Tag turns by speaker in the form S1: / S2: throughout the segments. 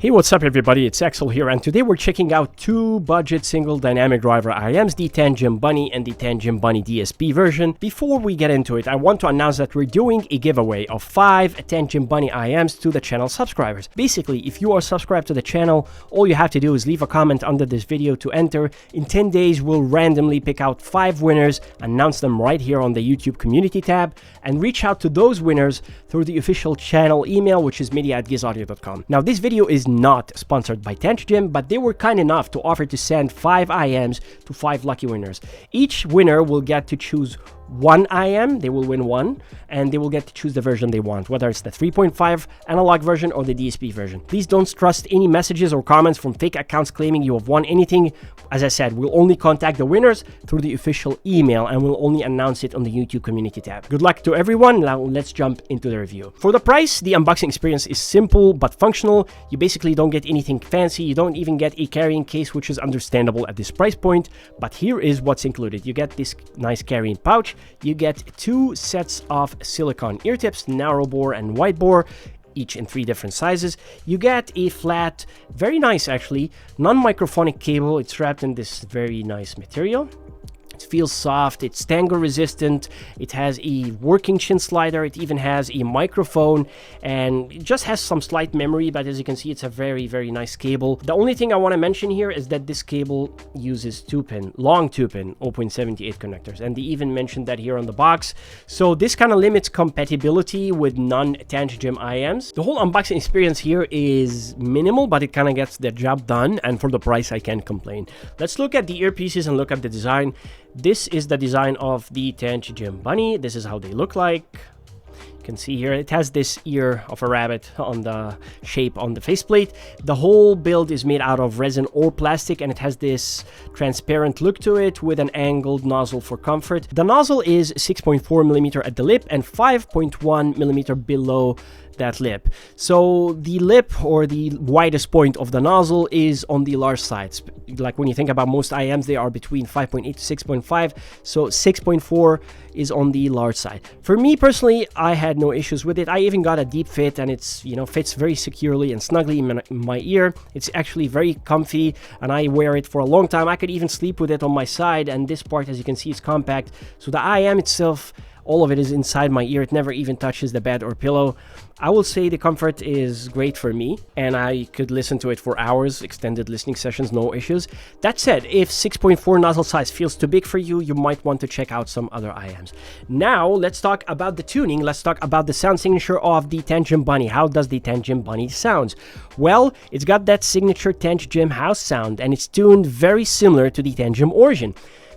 S1: Hey, what's up everybody, it's Axel here, and today we're checking out two budget single dynamic driver IEMs, the Tanchjim Bunny and the Tanchjim Bunny DSP version. Before we get into it, I want to announce that we're doing a giveaway of 5 Tanchjim Bunny IEMs to the channel subscribers. Basically, if you are subscribed to the channel, all you have to do is leave a comment under this video to enter. In 10 days, we'll randomly pick out 5 winners, announce them right here on the YouTube community tab, and reach out to those winners through the official channel email, which is media@gizaudio.com. Now, this video is not sponsored by Tanchjim, but they were kind enough to offer to send 5 IEMs to 5 lucky winners. Each winner will get to choose one IEM, they will win one, and they will get to choose the version they want, whether it's the 3.5 analog version or the DSP version. Please don't trust any messages or comments from fake accounts claiming you have won anything. As I said, we'll only contact the winners through the official email, and we'll only announce it on the YouTube community tab. Good luck to everyone. Now let's jump into the review. For the price, the unboxing experience is simple but functional. You basically don't get anything fancy. You don't even get a carrying case, which is understandable at this price point, but here is what's included. You get this nice carrying pouch. You get 2 sets of silicone ear tips, narrow bore and wide bore, each in 3 different sizes. You get a flat, very nice actually, non-microphonic cable. It's wrapped in this very nice material. It feels soft, it's tangle resistant, it has a working chin slider, it even has a microphone, and it just has some slight memory, but as you can see, it's a very nice cable. The only thing I want to mention here is that this cable uses 2-pin, long 2-pin 0.78 connectors, and they even mentioned that here on the box. So this kind of limits compatibility with non-Tanchjim IEMs. The whole unboxing experience here is minimal, but it kind of gets the job done, and for the price I can't complain. Let's look at the earpieces and look at the design. This is the design of the Tanchjim Bunny. This is how they look like. You can see here it has this ear of a rabbit on the shape on the faceplate. The whole build is made out of resin or plastic, and it has this transparent look to it with an angled nozzle for comfort. The nozzle is 6.4mm at the lip and 5.1mm below that lip. So the lip, or the widest point of the nozzle, is on the large sides. Like when you think about most IEMs, they are between 5.8 to 6.5, so 6.4 is on the large side. For me personally, I had no issues with it. I even got a deep fit, and it's, you know, fits very securely and snugly in my ear. It's actually very comfy, and I wear it for a long time. I could even sleep with it on my side, and this part, as you can see, is compact. So the IEM itself, all of it is inside my ear. It never even touches the bed or pillow. I will say the comfort is great for me, and I could listen to it for hours, extended listening sessions, no issues. That said, if 6.4 nozzle size feels too big for you, you might want to check out some other IEMs. Now, let's talk about the tuning. Let's talk about the sound signature of the Tanchjim Bunny. How does the Tanchjim Bunny sound? Well, it's got that signature Tanchjim house sound, and it's tuned very similar to the Tanchjim Origin.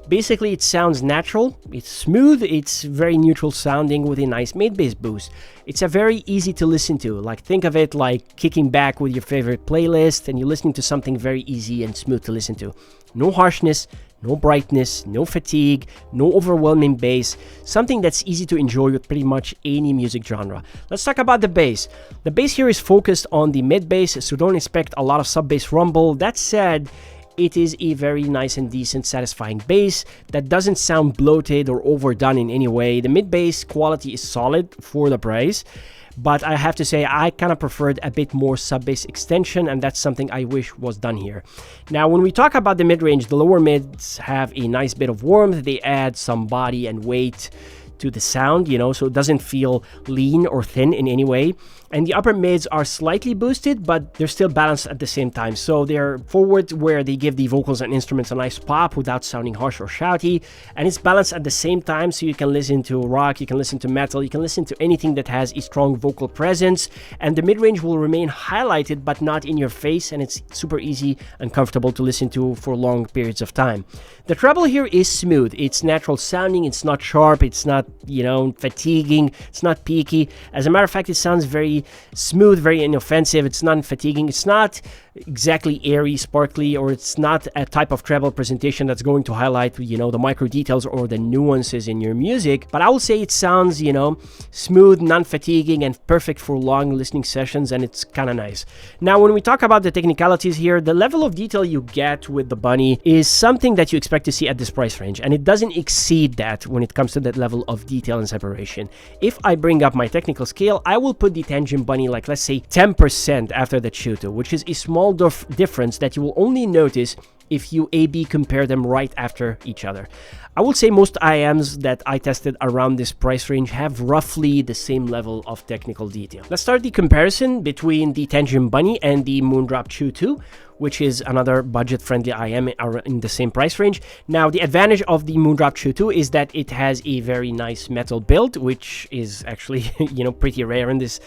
S1: Basically, it sounds natural, it's smooth, it's very neutral sounding with a nice mid-bass boost. It's a very easy to listen to. Like, think of it like kicking back with your favorite playlist and you're listening to something very easy and smooth to listen to. No harshness, no brightness, no fatigue, no overwhelming bass. Something that's easy to enjoy with pretty much any music genre. Let's talk about the bass. The bass here is focused on the mid-bass, so don't expect a lot of sub-bass rumble. That said, it is a very nice and decent, satisfying bass that doesn't sound bloated or overdone in any way. The mid-bass quality is solid for the price, but I have to say I kind of preferred a bit more sub-bass extension, and that's something I wish was done here. Now, when we talk about the mid-range, the lower mids have a nice bit of warmth. They add some body and weight to the sound, you know, so it doesn't feel lean or thin in any way. And the upper mids are slightly boosted, but they're still balanced at the same time. So they're forward where they give the vocals and instruments a nice pop without sounding harsh or shouty. And it's balanced at the same time, so you can listen to rock, you can listen to metal, you can listen to anything that has a strong vocal presence. And the mid-range will remain highlighted, but not in your face, and it's super easy and comfortable to listen to for long periods of time. The treble here is smooth. It's natural sounding, it's not sharp, it's not, you know, fatiguing, it's not peaky. As a matter of fact, it sounds very smooth, very inoffensive. It's not fatiguing. It's not exactly airy, sparkly, or it's not a type of treble presentation that's going to highlight, you know, the micro details or the nuances in your music. But I will say it sounds, you know, smooth, non-fatiguing, and perfect for long listening sessions, and it's kind of nice. Now, when we talk about the technicalities here, the level of detail you get with the Bunny is something that you expect to see at this price range, and it doesn't exceed that when it comes to that level of detail and separation. If I bring up my technical scale, I will put the Tanchjim Bunny like, let's say, 10% after the Chu, which is a small difference that you will only notice if you A/B compare them right after each other. I would say most IEMs that I tested around this price range have roughly the same level of technical detail. Let's start the comparison between the Tanchjim Bunny and the Moondrop Chu 2, which is another budget-friendly IEM in the same price range. Now, the advantage of the Moondrop Chu 2 is that it has a very nice metal build, which is actually, pretty rare in this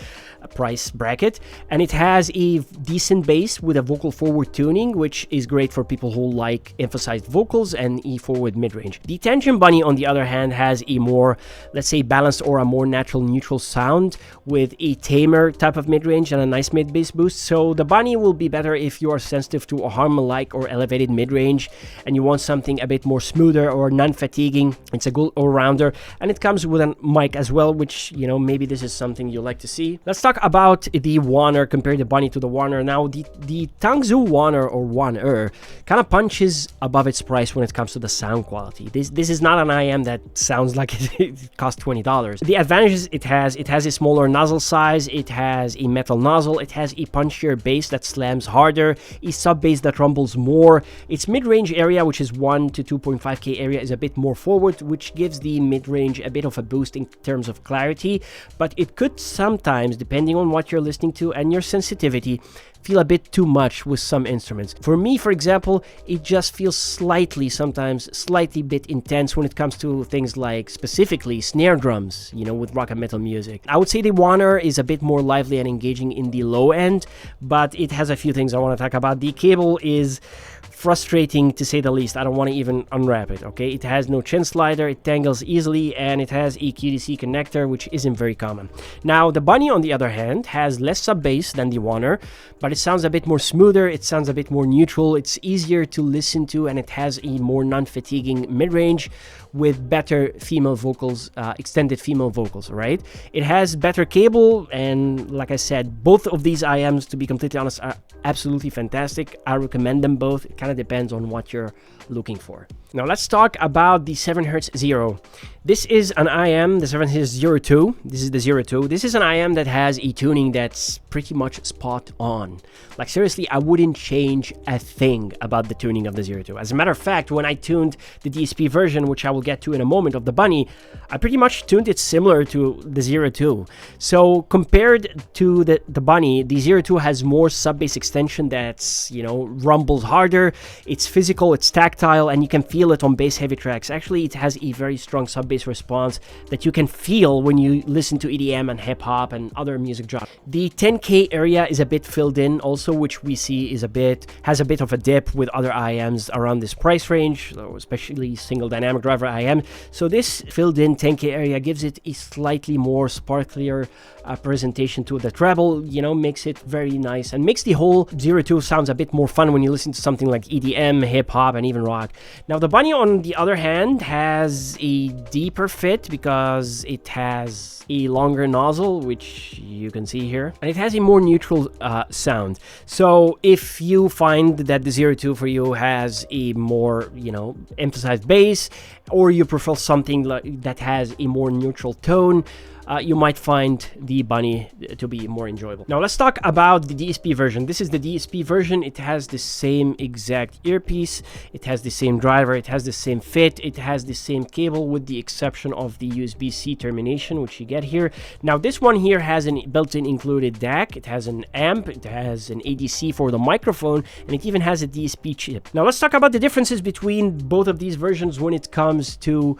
S1: price bracket. And it has a decent bass with a vocal forward tuning, which is great for people who like emphasized vocals and a forward mid-range. The Tanchjim Bunny, on the other hand, has a more, let's say, balanced or a more natural neutral sound with a tamer type of mid-range and a nice mid-bass boost. So the Bunny will be better if you are sensitive to a harmonic or elevated mid-range and you want something a bit more smoother or non-fatiguing. It's a good all-rounder, and it comes with a mic as well, which, maybe this is something you like to see. Let's talk about the Wan'er, compare the Bunny to the Wan'er. Now, the Tangzu Wan'er or Wan'er kind of punches above its price when it comes to the sound quality. This is not an IEM that sounds like it costs $20. The advantages it has a smaller nozzle size, it has a metal nozzle, it has a punchier bass that slams harder, a sub bass that rumbles more. Its mid-range area, which is 1 to 2.5K area, is a bit more forward, which gives the mid-range a bit of a boost in terms of clarity, but it could sometimes, depending on what you're listening to and your sensitivity, feel a bit too much with some instruments. For me, for example, it just feels sometimes slightly bit intense when it comes to things like specifically snare drums, with rock and metal music. I would say the Wan'er is a bit more lively and engaging in the low end, but it has a few things I want to talk about. The cable is frustrating to say the least. I don't want to even unwrap it, okay? It has no chin slider, it tangles easily, and it has a QDC connector, which isn't very common. Now, the Bunny, on the other hand, has less sub bass than the Wan'er, but it sounds a bit more smoother, it sounds a bit more neutral, it's easier to listen to, and it has a more non-fatiguing mid-range with better female vocals, extended female vocals, right? It has better cable, and like I said, both of these IEMs, to be completely honest, are absolutely fantastic. I recommend them both. It kind of depends on what you're looking for. Now let's talk about the 7Hz Zero. This is an IEM, the 7Hz 02. This is the 02. This is an IEM that has a tuning that's pretty much spot on. Like seriously, I wouldn't change a thing about the tuning of the 02. As a matter of fact, when I tuned the DSP version, which I will get to in a moment, of the Bunny, I pretty much tuned it similar to the 02. So compared to the Bunny, the 02 has more sub-bass extension that's, rumbles harder. It's physical, it's tactile, and you can feel it on bass heavy tracks. Actually, it has a very strong sub-bass response that you can feel when you listen to EDM and hip-hop and other music genres. The 10K area is a bit filled in also, which we see has a bit of a dip with other IEMs around this price range, especially single dynamic driver IEM. So this filled in 10K area gives it a slightly more sparklier presentation to the treble, makes it very nice and makes the whole 02 sounds a bit more fun when you listen to something like EDM, hip-hop, and even rock. Now the Bunny, on the other hand, has a deeper fit because it has a longer nozzle, which you can see here, and it has a more neutral sound. So if you find that the 02 for you has a more, emphasized bass, or you prefer something that has a more neutral tone, you might find the Bunny to be more enjoyable. Now let's talk about the DSP version. This is the DSP version. It has the same exact earpiece, it has the same driver, it has the same fit, it has the same cable with the exception of the USB-C termination, which you get here. Now this one here has an built-in included DAC, it has an amp, it has an ADC for the microphone, and it even has a DSP chip. Now let's talk about the differences between both of these versions when it comes to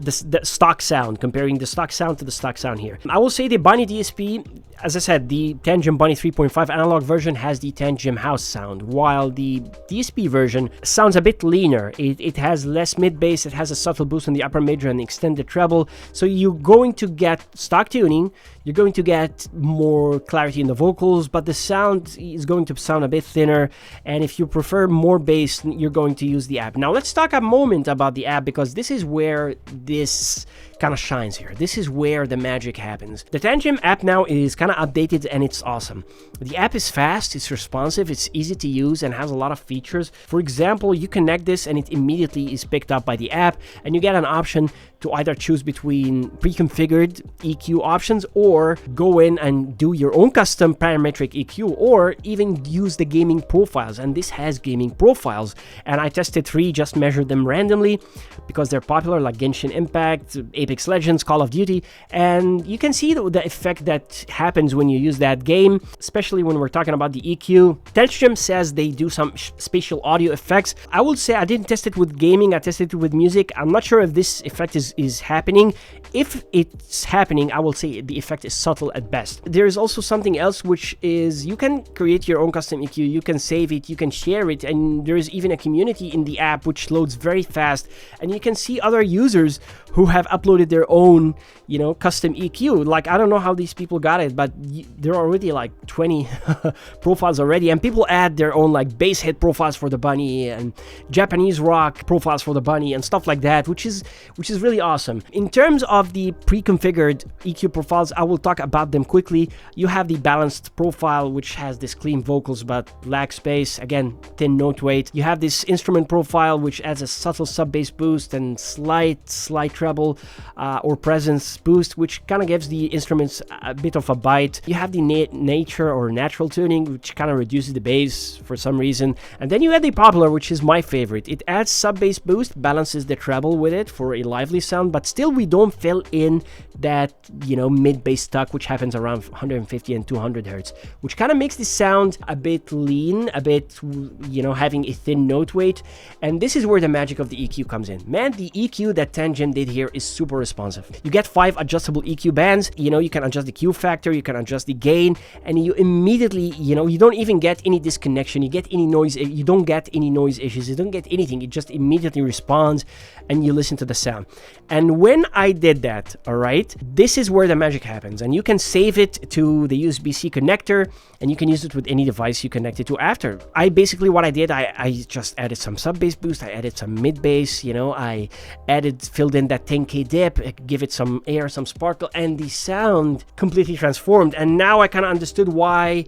S1: the stock sound, comparing the stock sound to the stock sound here. I will say the Bunny DSP, as I said, the Tanchjim Bunny 3.5 analog version has the Tanchjim house sound, while the DSP version sounds a bit leaner. It has less mid bass, it has a subtle boost in the upper mid and extended treble, so you're going to get stock tuning, you're going to get more clarity in the vocals, but the sound is going to sound a bit thinner, and if you prefer more bass, you're going to use the app. Now let's talk a moment about the app, because this is where this kind of shines here. This is where the magic happens. The Tanchjim app now is kind of updated and it's awesome. The app is fast, it's responsive, it's easy to use and has a lot of features. For example, you connect this and it immediately is picked up by the app, and you get an option to either choose between pre-configured EQ options or go in and do your own custom parametric EQ, or even use the gaming profiles. And this has gaming profiles, and I tested 3, just measured them randomly because they're popular, like Genshin Impact, Apex Legends, Call of Duty, and you can see the effect that happens when you use that game, especially when we're talking about the EQ. Tanchjim says they do some spatial audio effects. I would say I didn't test it with gaming, I tested it with music. I'm not sure if this effect is happening. If it's happening, I will say the effect is subtle at best. There is also something else, which is you can create your own custom EQ, you can save it, you can share it, and there is even a community in the app which loads very fast, and you can see other users who have uploaded their own, you know, custom EQ. Like, I don't know how these people got it, but there are already like 20 profiles already, and people add their own like bass hit profiles for the bunny and Japanese rock profiles for the bunny and stuff like that, which is really awesome. In terms of the pre-configured EQ profiles, I will talk about them quickly. You have the balanced profile, which has this clean vocals but lacks bass, again thin note weight. You have this instrument profile, which adds a subtle sub bass boost and slight treble or presence boost, which kind of gives the instruments a bit of a bite. You have the nature or natural tuning, which kind of reduces the bass for some reason. And then you have the popular, which is my favorite. It adds sub bass boost, balances the treble with it for a lively sound, but still we don't fill in that, you know, mid bass stuck, which happens around 150 and 200 hertz, which kind of makes the sound a bit lean, a bit, you know, having a thin note weight. And this is where the magic of the EQ comes in. Man, the EQ that Tanchjim did here is super responsive. You get 5 adjustable EQ bands. You know, you can adjust the Q factor, you can adjust the gain, and you immediately, you know, you don't even get any disconnection, you get any noise, you don't get any noise issues, you don't get anything. It just immediately responds and you listen to the sound. And when I did that, all right, this is where the magic happens. And you can save it to the USB-C connector, and you can use it with any device you connect it to after. What I did, I just added some sub bass boost, I added some mid bass, you know, I filled in that 10K dip, give it some air, some sparkle, and the sound completely transformed. And now I kind of understood why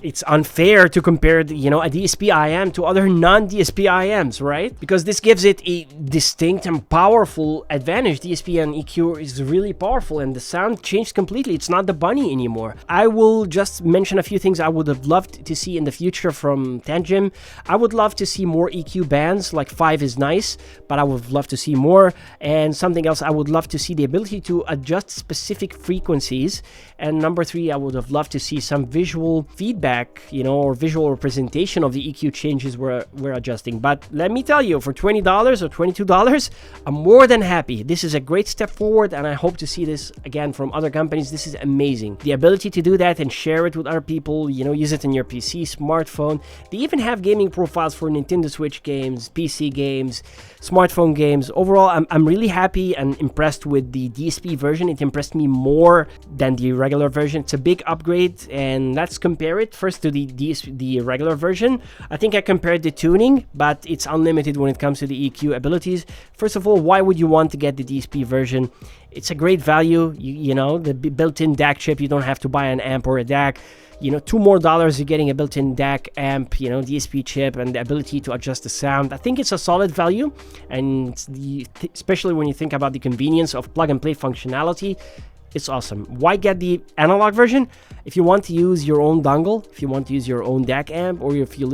S1: it's unfair to compare, you know, a DSP Iem to other non-DSP Ims, right? Because this gives it a distinct and powerful advantage. DSP and EQ is really powerful, and the sound changed completely. It's not the bunny anymore. I will just mention a few things I would have loved to see in the future from Tanchjim. I would love to see more EQ bands, like 5 is nice, but I would love to see more. And something else, I would love to see the ability to adjust specific frequencies. And number 3, I would have loved to see some visual feedback, you know, or visual representation of the EQ changes we're adjusting. But let me tell you, for $20 or $22, I'm more than happy. This is a great step forward, and I hope to see this again from other companies. This is amazing. The ability to do that and share it with other people, you know, use it in your PC, smartphone. They even have gaming profiles for Nintendo Switch games, PC games, smartphone games. Overall, I'm really happy and impressed with the DSP version. It impressed me more than the regular version. It's a big upgrade, and let's compare it first to the regular version. I think I compared the tuning, but it's unlimited when it comes to the EQ abilities. First of all, why would you want to get the DSP version? It's a great value. You know, the built-in DAC chip, you don't have to buy an amp or a DAC. You know, $2 more, you're getting a built-in DAC amp, you know, DSP chip, and the ability to adjust the sound. I think it's a solid value, and especially when you think about the convenience of plug-and-play functionality, it's awesome. Why get the analog version? If you want to use your own dongle, if you want to use your own DAC amp, or if you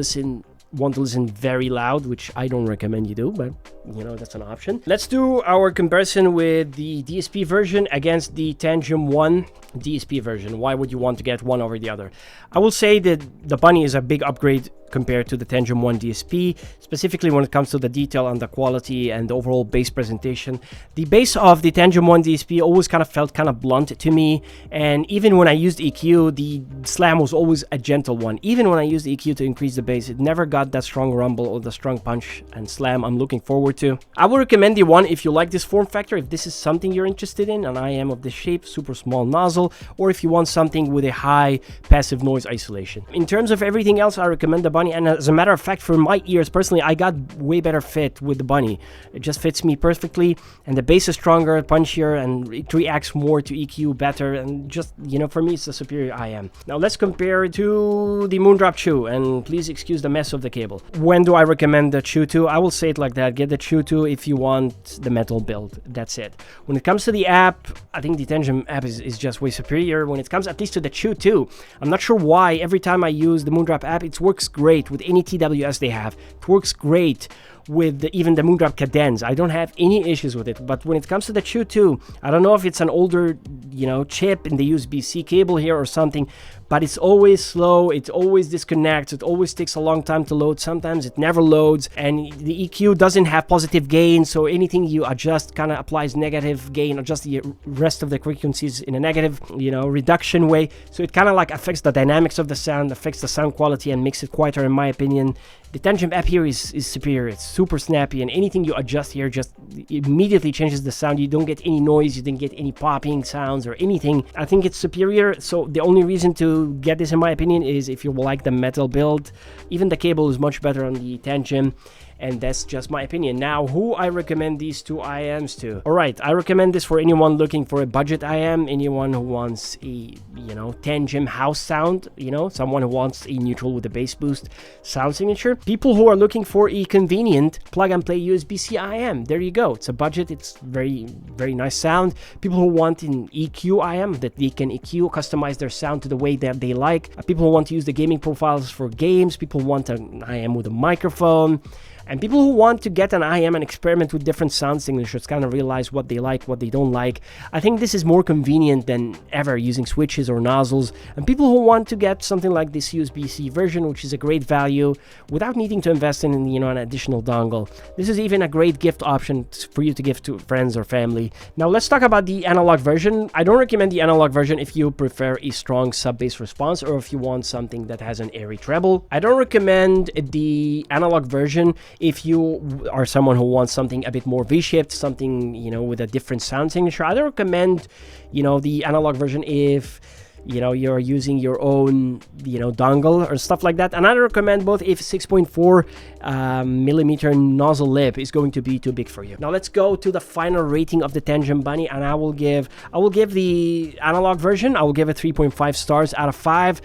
S1: want to listen very loud, which I don't recommend you do, but you know, that's an option. Let's do our comparison with the DSP version against the Tanchjim One DSP version. Why would you want to get one over the other? I will say that the Bunny is a big upgrade compared to the Tanchjim One DSP, specifically when it comes to the detail and the quality and the overall bass presentation. The bass of the Tanchjim One DSP always kind of felt kind of blunt to me, and even when I used EQ, the slam was always a gentle one. Even when I used EQ to increase the bass, it never got that strong rumble or the strong punch and slam I'm looking forward to. I would recommend the One if you like this form factor, if this is something you're interested in, an IEM of this shape, super small nozzle, or if you want something with a high passive noise isolation. In terms of everything else, I recommend the Bunny, and as a matter of fact, for my ears personally, I got way better fit with the Bunny. It just fits me perfectly, and the bass is stronger, punchier, and it reacts more to EQ better, and just, you know, for me it's a superior IEM. Now let's compare it to the Moondrop Chu, and please excuse the mess of the cable. When do I recommend the Chu 2? I will say it like that: get the Chu 2 if you want the metal build. That's it. When it comes to the app, I think the Tanchjim app is just way superior. When it comes at least to the Chu 2, I'm not sure why every time I use the Moondrop app, it works great with any TWS they have. It works great with even the Moondrop Cadence. I don't have any issues with it. But when it comes to the Chu 2, I don't know if it's an older, you know, chip in the USB-C cable here or something, but it's always slow, it always disconnects, it always takes a long time to load, sometimes it never loads, and the EQ doesn't have positive gain, so anything you adjust kind of applies negative gain, adjust the rest of the frequencies in a negative, you know, reduction way, so it kind of like affects the dynamics of the sound, affects the sound quality, and makes it quieter in my opinion. The Tanchjim app here is superior. It's super snappy, and anything you adjust here just immediately changes the sound. You don't get any noise, you don't get any popping sounds or anything. I think it's superior, so the only reason to get this in my opinion is if you like the metal build. Even the cable is much better on the Tanchjim, and that's just my opinion. Now, who I recommend these two IEMs to? Alright, I recommend this for anyone looking for a budget IEM, anyone who wants a, you know, Tanchjim house sound, you know, someone who wants a neutral with a bass boost sound signature. People who are looking for a convenient plug-and-play USB-C IEM. There you go. It's a budget, it's very nice sound. People who want an EQ IEM, that they can EQ, customize their sound to the way that they like. People who want to use the gaming profiles for games. People who want an IEM with a microphone. And people who want to get an IEM and experiment with different sound signatures, kind of realize what they like, what they don't like. I think this is more convenient than ever using switches or nozzles. And people who want to get something like this USB-C version, which is a great value, without needing to invest in, you know, an additional dongle. This is even a great gift option for you to give to friends or family. Now let's talk about the analog version. I don't recommend the analog version if you prefer a strong sub-bass response or if you want something that has an airy treble. I don't recommend the analog version if you are someone who wants something a bit more V-shaped, something, you know, with a different sound signature. I don't recommend, you know, the analog version if, you know, you're using your own, you know, dongle or stuff like that. And I recommend both if 6.4 millimeter nozzle lip is going to be too big for you. Now let's go to the final rating of the Tanchjim Bunny, and I will give the analog version, I will give it 3.5 stars out of 5.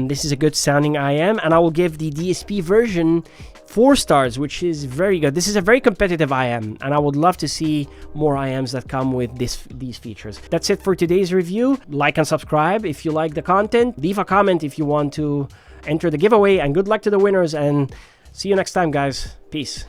S1: This is a good sounding IEM, and I will give the DSP version 4 stars, which is very good. This is a very competitive IEM, and I would love to see more IEMs that come with these features. That's it for today's review. Like and subscribe if you like the content. Leave a comment if you want to enter the giveaway, and good luck to the winners, and see you next time, guys. Peace.